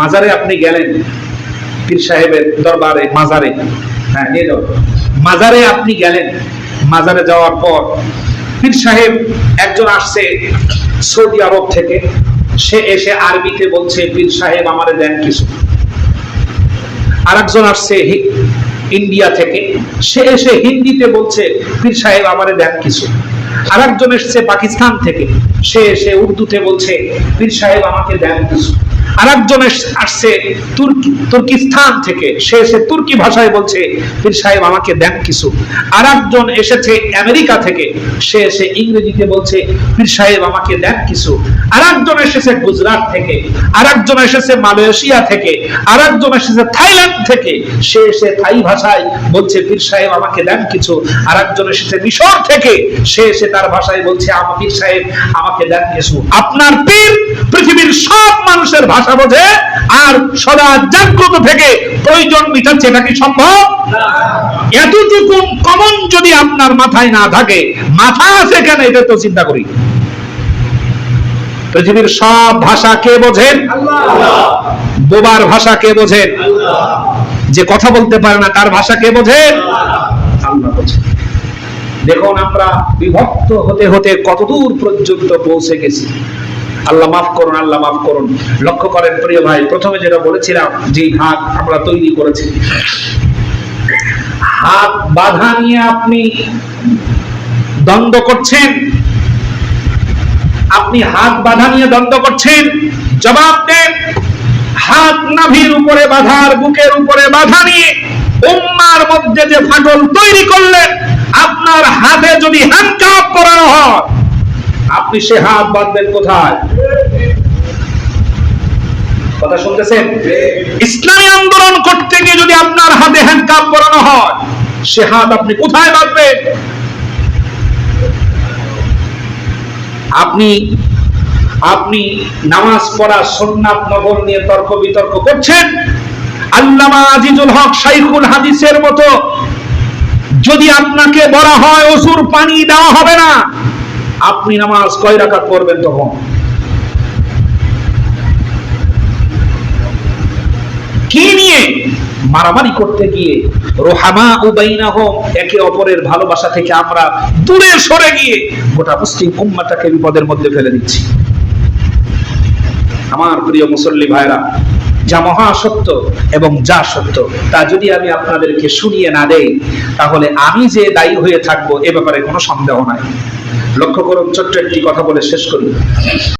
মাজারে আপনি গেলেন, পীর সাহেবের দরবারে, মাজারে, হ্যাঁ নিয়ে যাও, মাজারে আপনি গেলেন, মাজারে যাওয়ার পর পীর সাহেব একজন আসছে সৌদি আরব থেকে, সে এসে আরবিতে বলছে পীর সাহেব আমারে দেন কিছু। আরেকজন আসছে ইন্ডিয়া থেকে, সে এসে হিন্দিতে বলছে পীর সাহেব আমারে দেন কিছু। আরেকজন এসছে পাকিস্তান থেকে, সে এসে উর্দুতে বলছে পীর সাহেব আমাকে দেন কিছু। আরেকজন আসছে তুর্কিস্তান থেকে, সে এসে তুর্কি ভাষায় বলছে পীর সাহেব আমাকে দেন কিছু। আরেকজন এসেছে আমেরিকা থেকে, সে এসে ইংরেজিতে বলছে পীর সাহেব আমাকে দেন কিছু। আরেকজন এসেছে গুজরাট থেকে, আরেকজন এসেছে মালয়েশিয়া থেকে, আরেকজন এসেছে থাইল্যান্ড থেকে, সে এসে থাই ভাষায় বলছে পীর সাহেব আমাকে দেন কিছু। আরেকজন এসেছে মিশর থেকে, সে এসে তার ভাষায় বলছে আমার পীর সাহেব আমাকে দেন কিছু। আপনার পীর পৃথিবীর সব মানুষের ভাষা বোঝে আর সদা জাগ্রত থেকে প্রয়োজন মিটাচ্ছে, এটা কি সম্ভব? এতটুকু কমন যদি আপনার মাথায় না থাকে, মাথা আছে কেন এটা তো চিন্তা করি। পৃথিবীর সব ভাষা কে বোঝেন? বোবার ভাষা কে বোঝেন? যে কথা বলতে পারে না তার ভাষা কে বোঝেন? আল্লাহ বোঝেন। দেখুন আমরা বিভক্ত হতে হতে কতদূর পর্যন্ত পৌঁছে গেছি। আল্লাহ মাফ করুন, আল্লাহ মাফ করুন। লক্ষ্য করেন প্রিয় ভাই, প্রথমে যেটা বলেছিলাম যে হাত আমরা তৈরি করেছি, হাত বাধা নিয়ে আপনি দ্বন্দ্ব করছেন, আপনি হাত বাধা নিয়ে দ্বন্দ্ব করছেন, জবাব দেন। হাত নাভির উপরে বাধা আর বুকের উপরে বাধা নিয়ে উম্মার মধ্যে যে ফাটল তৈরি করলেন, আপনার হাতে যদি হ্যান্ডকাপ পরানো হয়, আপনি সে হাত বাঁধবেন কোথায়? কথা শুনতেছেন? ইসলামী আন্দোলন করতে গিয়ে যদি আপনার হাতে হ্যান্ডকাপ পরানো হয়, সে হাত আপনি কোথায় বাঁধবেন? আপনি নামাজ পড়া সুন্নাত নফল নিয়ে তর্ক বিতর্ক করছেন। আল্লামা আজিজুল হক শাইখুল হাদিসের মতো যদি আপনাকে বলা হয় ওযুর পানি দেওয়া হবে না, আপনি নামাজ কয় রাকাত পড়বেন? তখন কি নিয়ে মারামারি করতে গিয়ে রুহামা উবাইনাহুম, একে অপরের ভালোবাসা থেকে আমরা দূরে সরে গিয়ে গোটা মুসলিম উম্মাহটাকে বিপদের মধ্যে ফেলে দিচ্ছি। আমার প্রিয় মুসল্লি ভাইরা, যা মহা সত্য এবং যা সত্য তা যদি আমি আপনাদেরকে শুনিয়ে না দেই, তাহলে আমি যে দায়ী হয়ে থাকবো এ ব্যাপারে কোনো সন্দেহ নাই। লক্ষ্য করুন, ছোট্ট একটি কথা বলে শেষ করি।